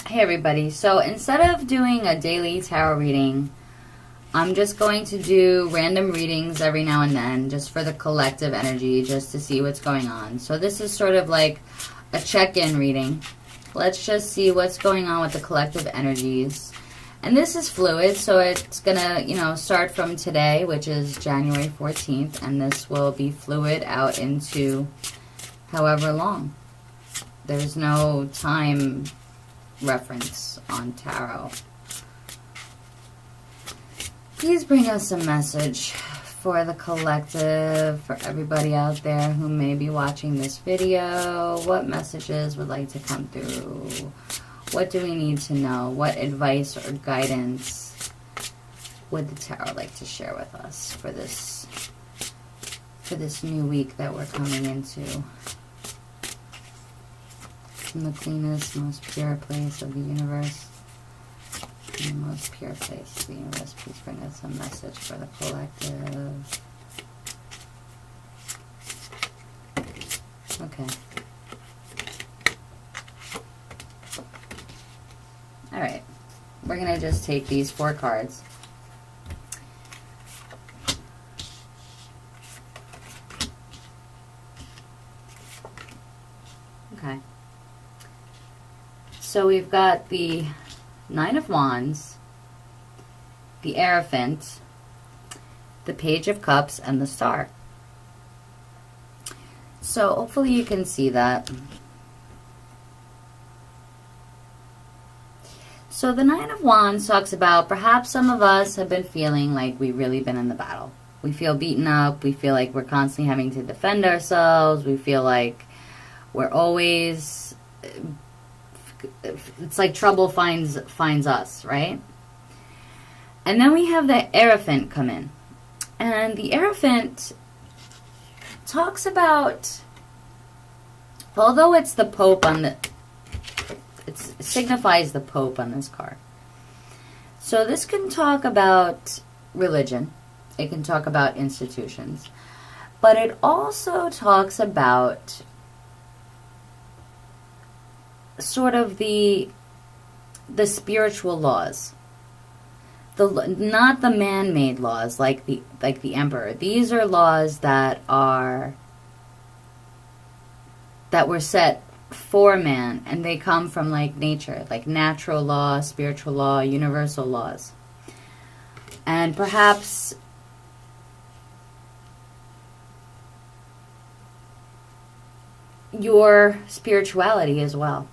Hey everybody, so instead of doing a daily tarot reading, I'm just going to do random readings every now and then, just for the collective energy, just to see what's going on. So this is sort of like a check-in reading. Let's just see what's going on with the collective energies. And this is fluid, so it's gonna, start from today, which is January 14th, and this will be fluid out into however long. There's no time reference on tarot. Please bring us a message for the collective, for everybody out there who may be watching this video. What messages would like to come through? What do we need to know? What advice or guidance would the tarot like to share with us for this new week that we're coming into? From the cleanest, most pure place of the universe, the most pure place of the universe, please bring us a message for the collective. Okay. Alright. We're going to just take these 4 cards. Okay. So we've got the 9 of Wands, the Hierophant, the Page of Cups, and the Star. So hopefully you can see that. So the 9 of Wands talks about perhaps some of us have been feeling like we've really been in the battle. We feel beaten up. We feel like we're constantly having to defend ourselves. We feel like we're always... It's like trouble finds us, right? And then we have the Hierophant come in. And the Hierophant talks about, although it's the Pope on the, it signifies the Pope on this card. So this can talk about religion. It can talk about institutions. But it also talks about sort of the spiritual laws, not the man-made laws like the emperor. These are laws that were set for man, and they come from like nature, like natural law, spiritual law, universal laws. And perhaps your spirituality as well.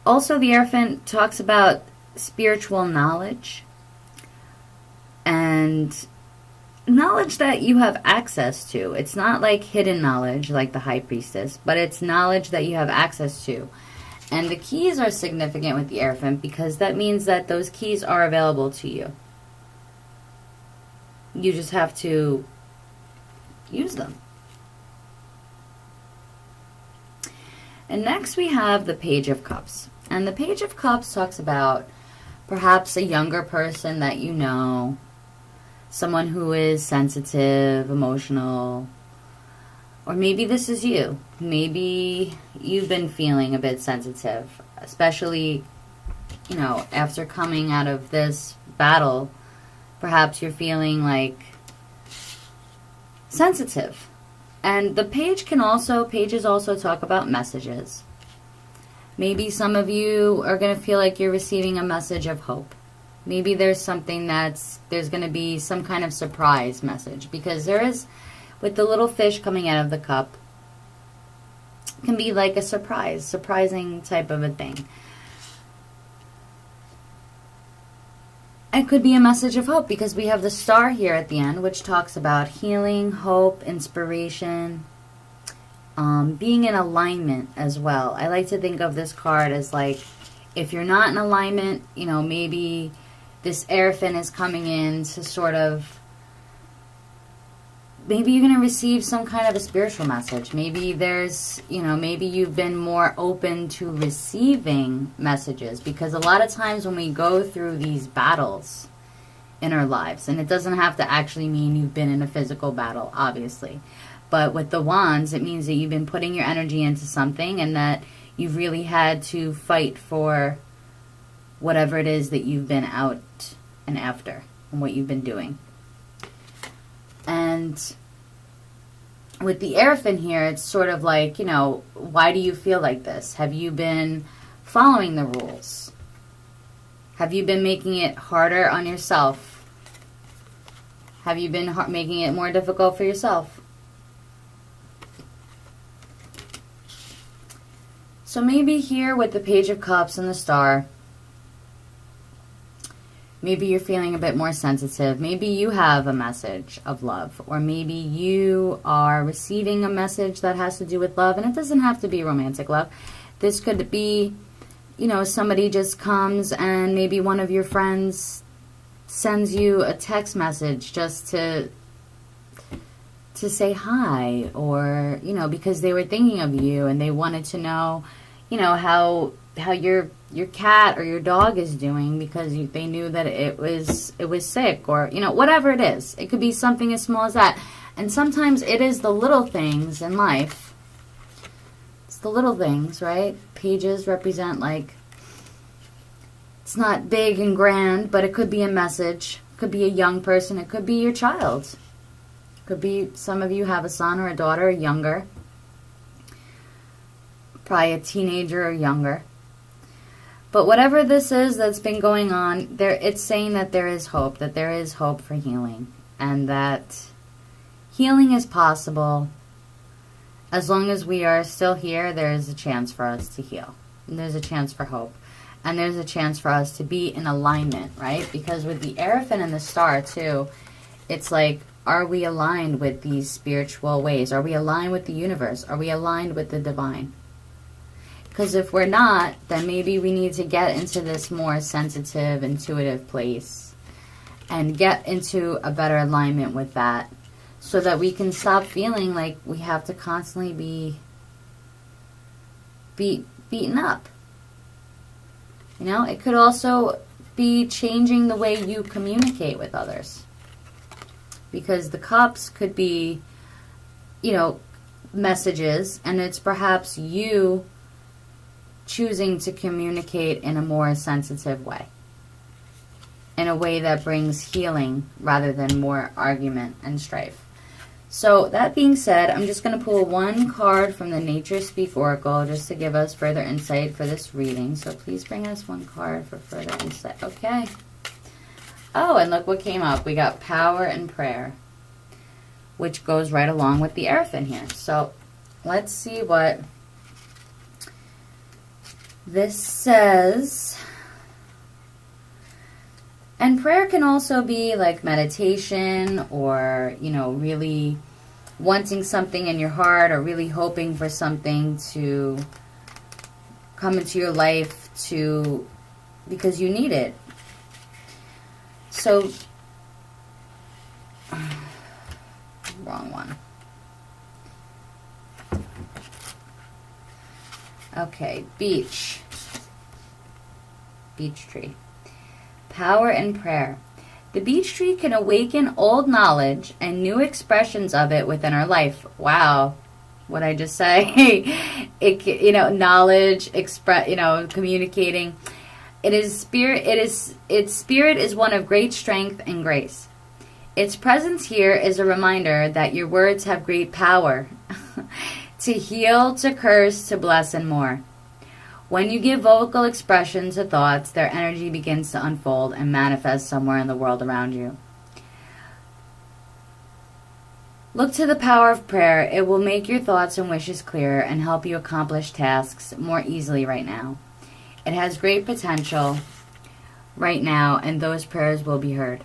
Also, the Hierophant talks about spiritual knowledge and knowledge that you have access to. It's not like hidden knowledge like the High Priestess, but it's knowledge that you have access to. And the keys are significant with the Hierophant because that means that those keys are available to you. You just have to use them. And next we have the Page of Cups. And the Page of Cups talks about perhaps a younger person that you know, someone who is sensitive, emotional, or maybe this is you. Maybe you've been feeling a bit sensitive, especially, after coming out of this battle. Perhaps you're feeling like sensitive. And the pages also talk about messages. Maybe some of you are going to feel like you're receiving a message of hope. Maybe there's something there's going to be some kind of surprise message. Because there is, with the little fish coming out of the cup, it can be like a surprising type of a thing. It could be a message of hope because we have the Star here at the end, which talks about healing, hope, inspiration, being in alignment as well. I like to think of this card as like, if you're not in alignment, maybe this Hierophant is coming in to sort of maybe you're going to receive some kind of a spiritual message. Maybe there's, maybe you've been more open to receiving messages, because a lot of times when we go through these battles in our lives, and it doesn't have to actually mean you've been in a physical battle, obviously, but with the wands, it means that you've been putting your energy into something and that you've really had to fight for whatever it is that you've been out and after and what you've been doing. And with the Hierophant here, it's sort of like, why do you feel like this? Have you been following the rules? Have you been making it harder on yourself? Have you been making it more difficult for yourself? So maybe here with the Page of Cups and the Star, maybe you're feeling a bit more sensitive. Maybe you have a message of love, or maybe you are receiving a message that has to do with love, and it doesn't have to be romantic love. This could be, somebody just comes and maybe one of your friends sends you a text message just to say hi, or, because they were thinking of you and they wanted to know, how your cat or your dog is doing, because they knew that it was sick, or, whatever it is. It could be something as small as that. And sometimes it is the little things in life. It's the little things, right? Pages represent, like, it's not big and grand, but it could be a message. It could be a young person. It could be your child. It could be, some of you have a son or a daughter, younger. Probably a teenager or younger. But whatever this is that's been going on, it's saying that there is hope for healing, and that healing is possible. As long as we are still here, there is a chance for us to heal. And there's a chance for hope. And there's a chance for us to be in alignment, right? Because with the Hierophant and the Star, too, it's like, are we aligned with these spiritual ways? Are we aligned with the universe? Are we aligned with the divine? Because if we're not, then maybe we need to get into this more sensitive, intuitive place and get into a better alignment with that, so that we can stop feeling like we have to constantly be beaten up. It could also be changing the way you communicate with others. Because the Cups could be, messages, and it's perhaps you choosing to communicate in a more sensitive way. In a way that brings healing rather than more argument and strife. So that being said, I'm just going to pull one card from the Nature Speak Oracle just to give us further insight for this reading. So please bring us one card for further insight. Okay. Oh, and look what came up. We got Power and Prayer, which goes right along with the Hierophant here. So let's see what this says. And prayer can also be like meditation, or, really wanting something in your heart, or really hoping for something to come into your life because you need it. So, wrong one. Okay, beach tree. Power and prayer. The beech tree can awaken old knowledge and new expressions of it within our life. Wow. What'd I just say? Knowledge, communicating. Its spirit is one of great strength and grace. Its presence here is a reminder that your words have great power to heal, to curse, to bless, and more. When you give vocal expression to thoughts, their energy begins to unfold and manifest somewhere in the world around you. Look to the power of prayer. It will make your thoughts and wishes clearer and help you accomplish tasks more easily right now. It has great potential right now, and those prayers will be heard.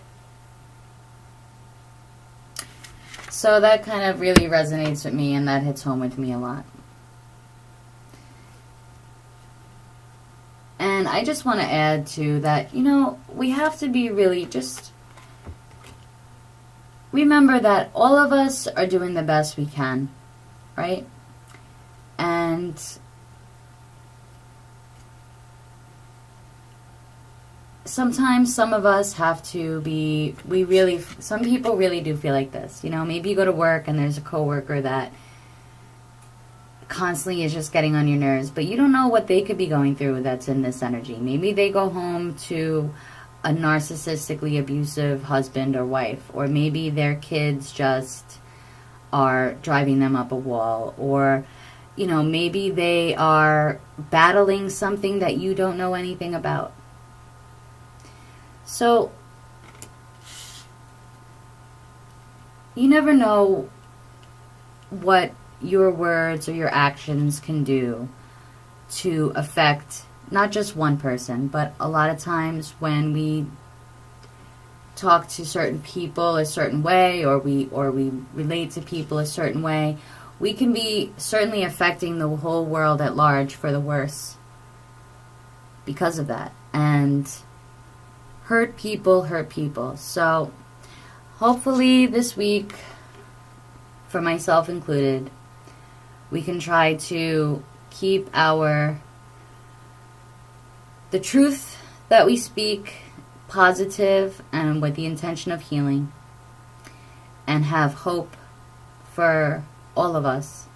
So that kind of really resonates with me, and that hits home with me a lot. And I just want to add to that, we have to be really just remember that all of us are doing the best we can, right? And sometimes some of us have to be, some people really do feel like this. You know, maybe you go to work and there's a coworker that constantly is just getting on your nerves, but you don't know what they could be going through that's in this energy. Maybe they go home to a narcissistically abusive husband or wife, or maybe their kids just are driving them up a wall, or, you know, maybe they are battling something that you don't know anything about. So, you never know what your words or your actions can do to affect not just one person, but a lot of times when we talk to certain people a certain way, or we relate to people a certain way, we can be certainly affecting the whole world at large for the worse because of that. And hurt people hurt people. So hopefully this week, for myself included, we can try to keep the truth that we speak positive and with the intention of healing, and have hope for all of us,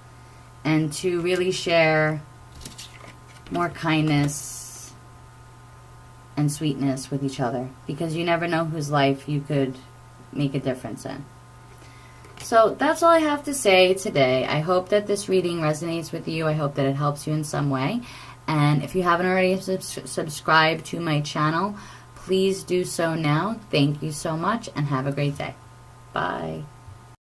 and to really share more kindness and sweetness with each other, because you never know whose life you could make a difference in. So that's all I have to say today. I hope that this reading resonates with you. I hope that it helps you in some way. And if you haven't already subscribed to my channel, please do so now. Thank you so much, and have a great day. Bye.